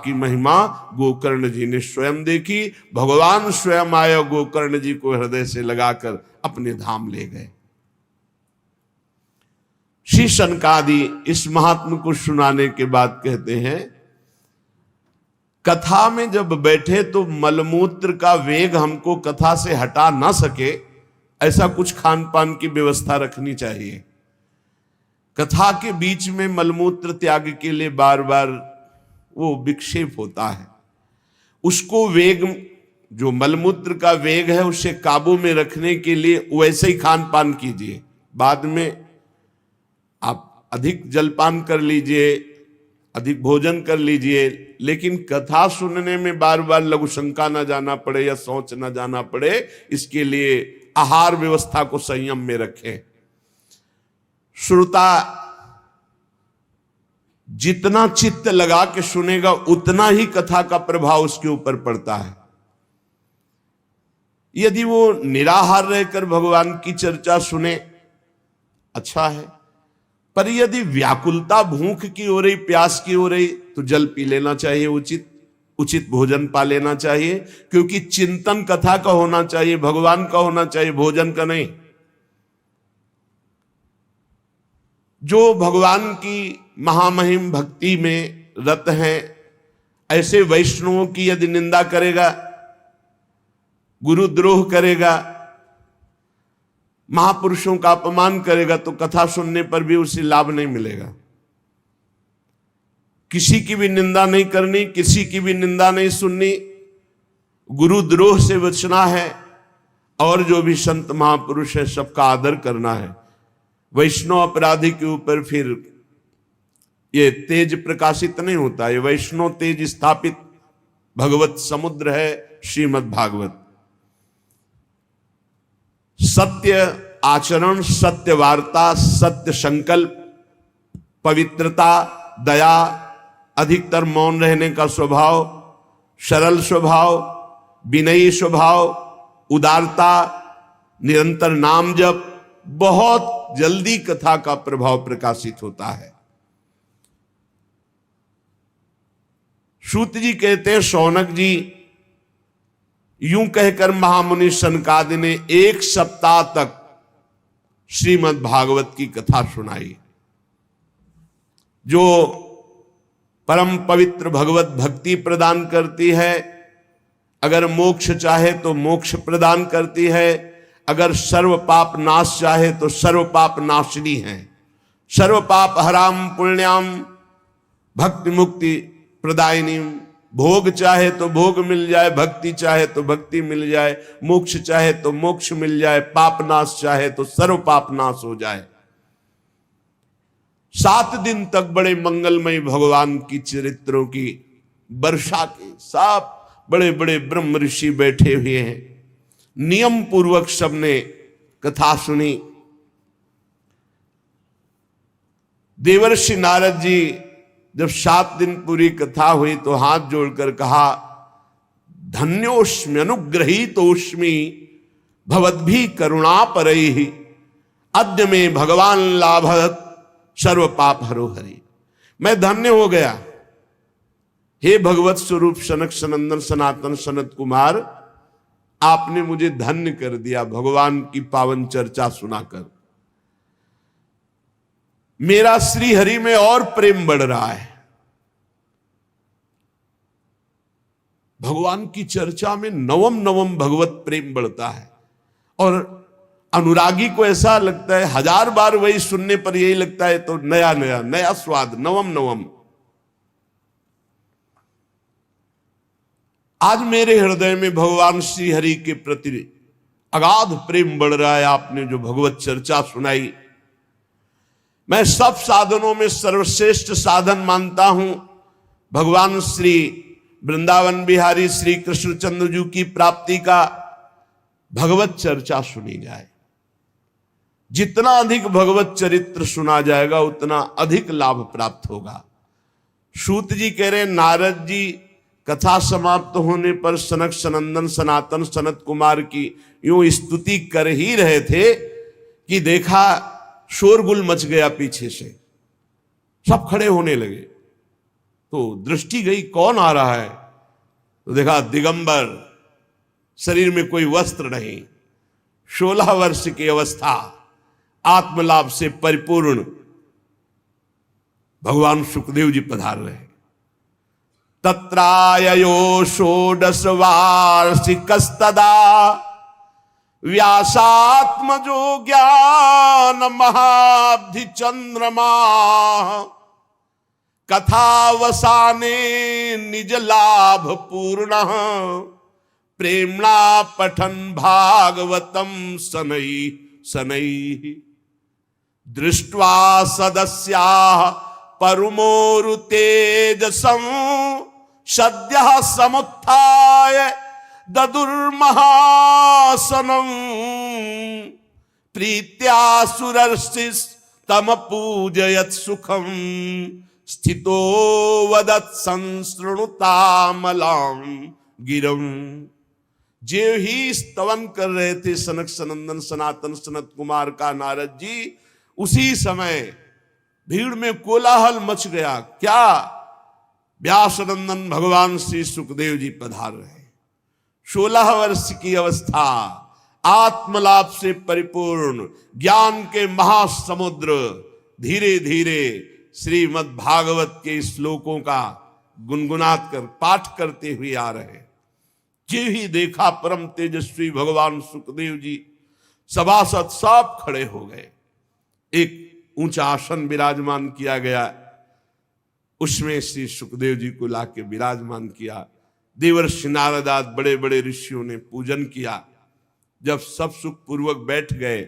की महिमा गोकर्ण जी ने स्वयं देखी। भगवान स्वयं आए, गोकर्ण जी को हृदय से लगाकर अपने धाम ले गए। श्री सनकादि इस महात्म को सुनाने के बाद कहते हैं, कथा में जब बैठे तो मलमूत्र का वेग हमको कथा से हटा ना सके, ऐसा कुछ खान पान की व्यवस्था रखनी चाहिए। कथा के बीच में मलमूत्र त्याग के लिए बार बार वो विक्षेप होता है। उसको वेग, जो मलमूत्र का वेग है, उसे काबू में रखने के लिए वैसे ही खान पान कीजिए। बाद में आप अधिक जलपान कर लीजिए, अधिक भोजन कर लीजिए, लेकिन कथा सुनने में बार बार लघु शंका न जाना पड़े या सोच न जाना पड़े, इसके लिए आहार व्यवस्था को संयम में रखें। श्रोता जितना चित्त लगा के सुनेगा उतना ही कथा का प्रभाव उसके ऊपर पड़ता है। यदि वो निराहार रहकर भगवान की चर्चा सुने, अच्छा है, पर यदि व्याकुलता भूख की हो रही, प्यास की हो रही, तो जल पी लेना चाहिए, उचित भोजन पा लेना चाहिए, क्योंकि चिंतन कथा का होना चाहिए, भगवान का होना चाहिए, भोजन का नहीं। जो भगवान की महामहिम भक्ति में रत हैं, ऐसे वैष्णवों की यदि निंदा करेगा, गुरुद्रोह करेगा, महापुरुषों का अपमान करेगा, तो कथा सुनने पर भी उसे लाभ नहीं मिलेगा। किसी की भी निंदा नहीं करनी, किसी की भी निंदा नहीं सुननी, गुरुद्रोह से बचना है, और जो भी संत महापुरुष है सबका आदर करना है। वैष्णव अपराधी के ऊपर फिर ये तेज प्रकाशित नहीं होता। ये वैष्णव तेज स्थापित भगवत समुद्र है श्रीमद् भागवत। सत्य आचरण, सत्य वार्ता, सत्य संकल्प, पवित्रता, दया, अधिकतर मौन रहने का स्वभाव, सरल स्वभाव, विनयी स्वभाव, उदारता, निरंतर नाम जप, बहुत जल्दी कथा का प्रभाव प्रकाशित होता है। सूत जी कहते हैं, शौनक जी यूं कहकर महामुनि सनकादि ने 1 सप्ताह तक श्रीमद् भागवत की कथा सुनाई। जो परम पवित्र भगवत भक्ति प्रदान करती है, अगर मोक्ष चाहे तो मोक्ष प्रदान करती है, अगर सर्व पाप नाश चाहे तो सर्व पाप नाशिनी है। सर्व पाप हराम पुण्याम भक्ति मुक्ति प्रदायिनी। भोग चाहे तो भोग मिल जाए, भक्ति चाहे तो भक्ति मिल जाए, मोक्ष चाहे तो मोक्ष मिल जाए, पाप नाश चाहे तो सर्व पाप नाश हो जाए। 7 दिन तक बड़े मंगलमय भगवान की चरित्रों की वर्षा के सब बड़े बड़े ब्रह्म ऋषि बैठे हुए हैं। नियम पूर्वक सबने कथा सुनी। देवर्षि नारद जी जब 7 दिन पूरी कथा हुई तो हाथ जोड़कर कहा, धन्योस्मि अनुग्रहीतोस्मि भवद्भि करुणा परैहि अद्य में भगवान लाभत सर्व पाप हरो हरि। मैं धन्य हो गया, हे भगवत स्वरूप सनक सनंदन सनातन सनत कुमार, आपने मुझे धन्य कर दिया भगवान की पावन चर्चा सुनाकर। मेरा श्री हरि में और प्रेम बढ़ रहा है। भगवान की चर्चा में नवम नवम भगवत प्रेम बढ़ता है, और अनुरागी को ऐसा लगता है 1000 बार वही सुनने पर यही लगता है तो नया नया नया स्वाद, नवम नवम। आज मेरे हृदय में भगवान श्री हरि के प्रति अगाध प्रेम बढ़ रहा है। आपने जो भगवत चर्चा सुनाई, मैं सब साधनों में सर्वश्रेष्ठ साधन मानता हूं भगवान श्री वृंदावन बिहारी श्री कृष्णचंद्र जी की प्राप्ति का भगवत चर्चा सुनी जाए। जितना अधिक भगवत चरित्र सुना जाएगा उतना अधिक लाभ प्राप्त होगा। सूत जी कह रहे, नारद जी कथा समाप्त होने पर सनक सनंदन सनातन सनत कुमार की यूं स्तुति कर ही रहे थे कि देखा शोरगुल मच गया, पीछे से सब खड़े होने लगे। तो दृष्टि गई, कौन आ रहा है? तो देखा दिगंबर, शरीर में कोई वस्त्र नहीं, 16 वर्ष की अवस्था, आत्मलाभ से परिपूर्ण भगवान सुखदेव जी पधार रहे। तत्राययो 16 वार्षिकस्तदा व्यासात्मजो ज्ञान महाब्धि चंद्रमा कथावसाने निज लाभ पूर्ण प्रेमणा पठन भागवतम शनै शनै दृष्ट्वा सदस्या परमोरु तेजसं सद्यः समुत्थाय ददुर्महासनं प्रीत्या सुरर्षिस्तम पूजयत् सुखं स्थितो वदत् संसृणुतामलां गिरं। जे ही स्तवन कर रहे थे सनक सनंदन सनातन सनत कुमार का नारद जी, उसी समय भीड़ में कोलाहल मच गया। क्या? व्यासनंदन भगवान श्री सुखदेव जी पधार रहे। 16 वर्ष की अवस्था, आत्मलाभ से परिपूर्ण, ज्ञान के महासमुद्र, धीरे धीरे श्रीमद् भागवत के श्लोकों का गुनगुनात कर पाठ करते हुए आ रहे। जे ही देखा परम तेजस्वी भगवान सुखदेव जी, सभासद सब खड़े हो गए। एक ऊंचा आसन विराजमान किया गया, उसमें श्री सुखदेव जी को लाके विराजमान किया। देवर्षि नारद आदि बड़े बड़े ऋषियों ने पूजन किया। जब सब सुख पूर्वक बैठ गए,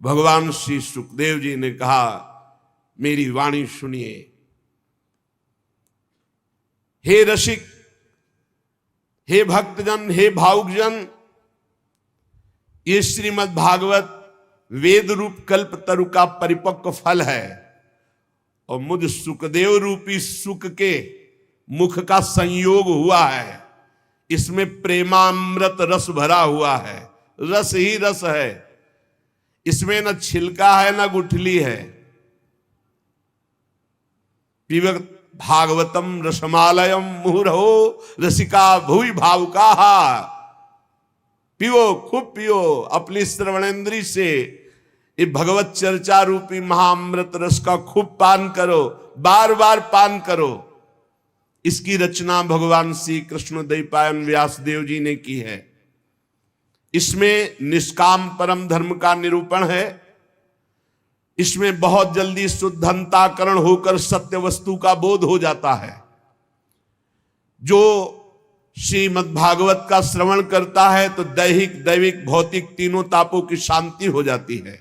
भगवान श्री सुखदेव जी ने कहा, मेरी वाणी सुनिए। हे रसिक, हे भक्तजन, हे भावुकजन, ये श्रीमद् भागवत वेद रूप कल्प तरु का परिपक्व फल है और मुझ सुखदेव रूपी सुख के मुख का संयोग हुआ है। इसमें प्रेमामृत रस भरा हुआ है, रस ही रस है। इसमें न छिलका है न गुठली है। पिबत भागवतम रसमालयम मुहुरहो रसिका भुवि भावुकाहा। पियो, खूब पियो, अपनी श्रवणेंद्री से ये भगवत चर्चा रूपी महाअमृत रस का खूब पान करो, बार बार पान करो। इसकी रचना भगवान श्री कृष्ण द्वैपायन व्यासदेव जी ने की है। इसमें निष्काम परम धर्म का निरूपण है। इसमें बहुत जल्दी शुद्धंताकरण होकर सत्य वस्तु का बोध हो जाता है। जो श्रीमद् भागवत का श्रवण करता है तो दैहिक दैविक भौतिक तीनों तापों की शांति हो जाती है।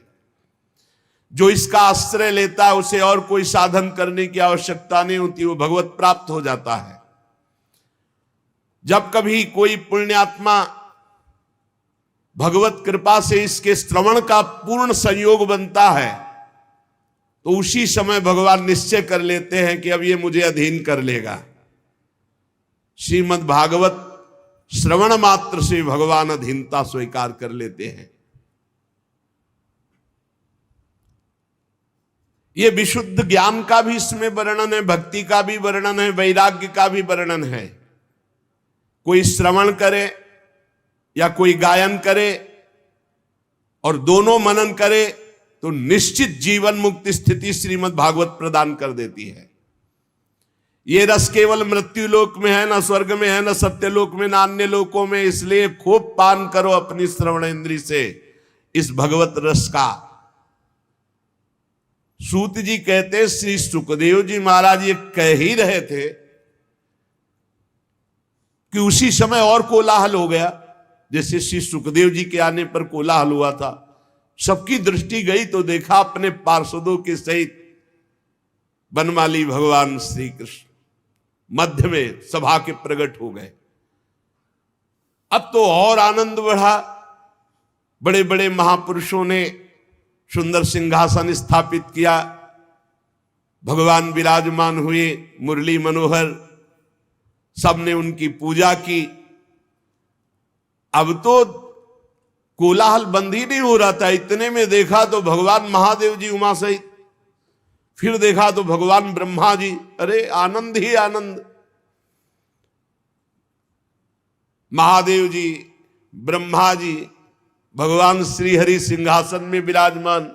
जो इसका आश्रय लेता है उसे और कोई साधन करने की आवश्यकता नहीं होती, वो भगवत प्राप्त हो जाता है। जब कभी कोई पुण्यात्मा भगवत कृपा से इसके श्रवण का पूर्ण संयोग बनता है तो उसी समय भगवान निश्चय कर लेते हैं कि अब ये मुझे अधीन कर लेगा। श्रीमद् भागवत श्रवण मात्र से भगवान अधीनता स्वीकार कर लेते हैं। ये विशुद्ध ज्ञान का भी इसमें वर्णन है, भक्ति का भी वर्णन है, वैराग्य का भी वर्णन है। कोई श्रवण करे या कोई गायन करे और दोनों मनन करे तो निश्चित जीवन मुक्ति स्थिति श्रीमद् भागवत प्रदान कर देती है। ये रस केवल मृत्यु लोक में है, न स्वर्ग में है, न सत्यलोक में, न अन्य लोकों में। इसलिए खूब पान करो अपनी श्रवण इंद्री से इस भगवत रस का। सूत जी कहते, श्री सुखदेव जी महाराज ये कह ही रहे थे कि उसी समय और कोलाहल हो गया। जैसे श्री सुखदेव जी के आने पर कोलाहल हुआ था, सबकी दृष्टि गई तो देखा अपने पार्षदों के सहित बनमाली भगवान श्री कृष्ण मध्य में सभा के प्रकट हो गए। अब तो और आनंद बढ़ा। बड़े बड़े महापुरुषों ने सुंदर सिंहासन स्थापित किया, भगवान विराजमान हुए, मुरली मनोहर, सबने उनकी पूजा की। अब तो कोलाहल बंद ही नहीं हो रहा था। इतने में देखा तो भगवान महादेव जी उमा सहित फिर देखा तो भगवान ब्रह्मा जी, अरे आनंद ही आनंद। महादेव जी, ब्रह्मा जी, भगवान श्री हरि सिंहासन में विराजमान।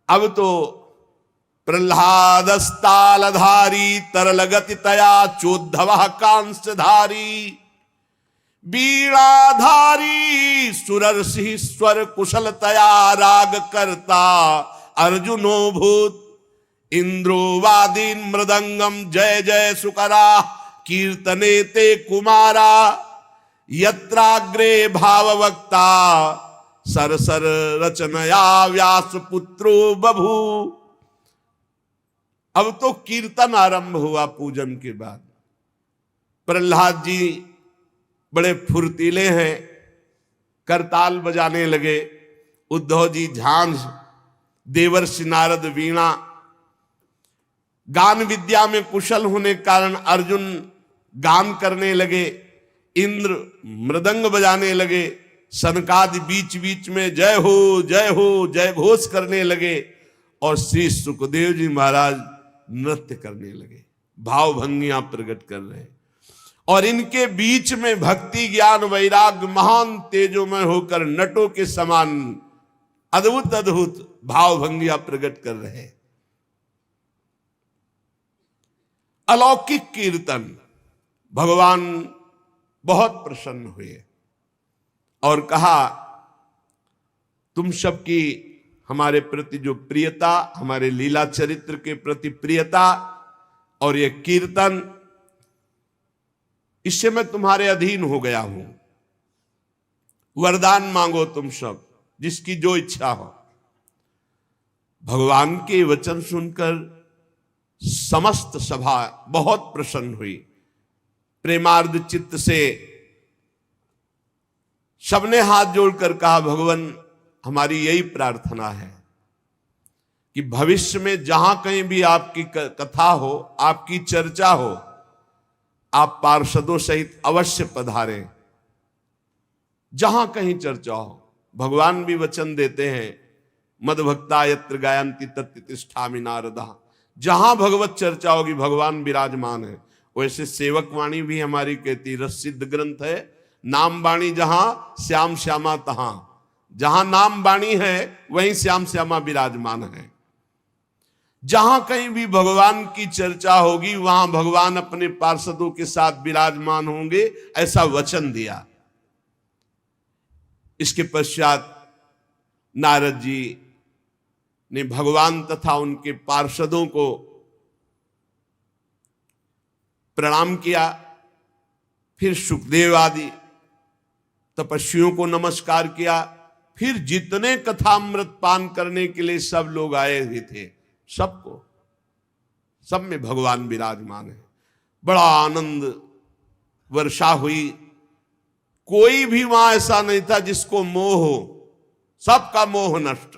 अब तो प्रह्लादस्तालधारी तरलगति तया चोद्धव कांसधारी वीणाधारी सुरर्षि स्वर कुशलतया राग करता अर्जुनो भूत इंद्रो वादीन मृदंगम जय जय सुकरा कीर्तने ते कुमारा यत्राग्रे भाववक्ता सरसर रचनया व्यास पुत्रो बभू। अब तो कीर्तन आरंभ हुआ पूजन के बाद। प्रहलाद जी बड़े फुर्तीले हैं, करताल बजाने लगे। उद्धव जी झांझ, देवर्षि नारद वीणा। गान विद्या में कुशल होने के कारण अर्जुन गान करने लगे, इंद्र मृदंग बजाने लगे, सनकादि बीच बीच में जय हो जय घोष करने लगे, और श्री सुखदेव जी महाराज नृत्य करने लगे, भाव भंगियां प्रकट कर रहे हैं। और इनके बीच में भक्ति ज्ञान वैराग्य महान तेजोमय होकर नटों के समान अद्भुत अद्भुत भाव भंगियां प्रकट कर रहे हैं। अलौकिक कीर्तन। भगवान बहुत प्रसन्न हुए और कहा, तुम सबकी हमारे प्रति जो प्रियता, हमारे लीला चरित्र के प्रति प्रियता और ये कीर्तन, इससे मैं तुम्हारे अधीन हो गया हूं। वरदान मांगो तुम सब, जिसकी जो इच्छा हो। भगवान के वचन सुनकर समस्त सभा बहुत प्रसन्न हुई। प्रेमार्द चित्त से सबने हाथ जोड़कर कहा, भगवान हमारी यही प्रार्थना है कि भविष्य में जहां कहीं भी आपकी कथा हो, आपकी चर्चा हो, आप पार्षदों सहित अवश्य पधारें। जहां कहीं चर्चा हो, भगवान भी वचन देते हैं, मद्भक्ता यत्र गायन्ति तत्र तिष्ठामि नारदा। जहां भगवत चर्चा होगी भगवान विराजमान है। वैसे सेवक वाणी भी हमारी कहती, रसिद्ध ग्रंथ है, नाम वाणी जहां श्याम श्यामा तहां। जहां नाम वाणी है वहीं श्याम श्यामा विराजमान है। जहां कहीं भी भगवान की चर्चा होगी वहां भगवान अपने पार्षदों के साथ विराजमान होंगे, ऐसा वचन दिया। इसके पश्चात नारद जी ने भगवान तथा उनके पार्षदों को प्रणाम किया। फिर सुखदेव आदि तपस्वियों को नमस्कार किया। फिर जितने कथामृत पान करने के लिए सब लोग आए हुए थे, सबको, सब में भगवान विराजमान है। बड़ा आनंद वर्षा हुई। कोई भी वहां ऐसा नहीं था जिसको मोह हो, सबका मोह नष्ट,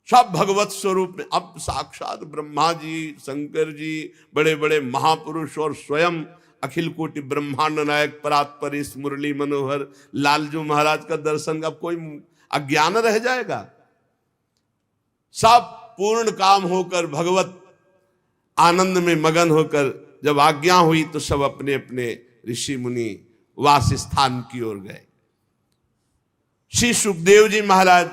सब भगवत स्वरूप में। अब साक्षात ब्रह्मा जी, शंकर जी, बड़े बड़े महापुरुष और स्वयं अखिल कोटि ब्रह्मांड नायक परात्पर इस मुरली मनोहर लालजू महाराज का दर्शन, अब कोई अज्ञान रह जाएगा। सब पूर्ण काम होकर भगवत आनंद में मगन होकर जब आज्ञा हुई तो सब अपने अपने ऋषि मुनि वास स्थान की ओर गए। श्री सुखदेव जी महाराज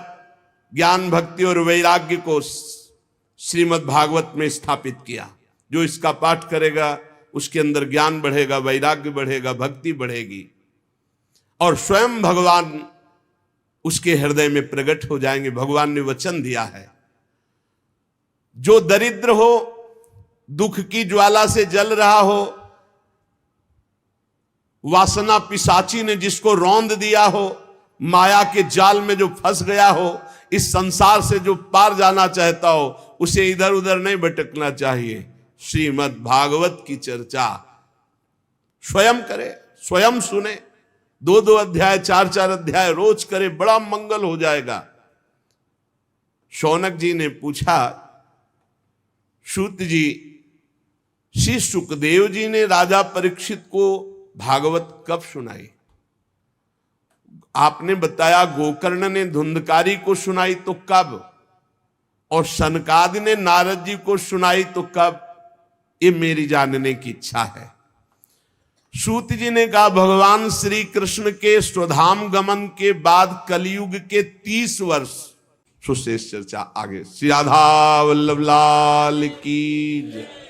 ज्ञान भक्ति और वैराग्य को श्रीमद् भागवत में स्थापित किया। जो इसका पाठ करेगा उसके अंदर ज्ञान बढ़ेगा, वैराग्य बढ़ेगा, भक्ति बढ़ेगी, और स्वयं भगवान उसके हृदय में प्रकट हो जाएंगे। भगवान ने वचन दिया है, जो दरिद्र हो, दुख की ज्वाला से जल रहा हो, वासना पिशाची ने जिसको रौंद दिया हो, माया के जाल में जो फंस गया हो, इस संसार से जो पार जाना चाहता हो, उसे इधर उधर नहीं भटकना चाहिए। श्रीमद् भागवत की चर्चा स्वयं करे, स्वयं सुने, 2-2 अध्याय 4-4 अध्याय रोज करे, बड़ा मंगल हो जाएगा। शौनक जी ने पूछा, सूत जी, श्री सुखदेव जी ने राजा परीक्षित को भागवत कब सुनाई? आपने बताया गोकर्ण ने धुंधकारी को सुनाई, तो कब? और सनकादि ने नारद जी को सुनाई तो कब, ये मेरी जानने की इच्छा है। सूत जी ने कहा भगवान श्री कृष्ण के स्वधाम गमन के बाद कलयुग के 30 वर्ष। सुशेष चर्चा आगे। श्री राधा वल्लभ लाल की जय।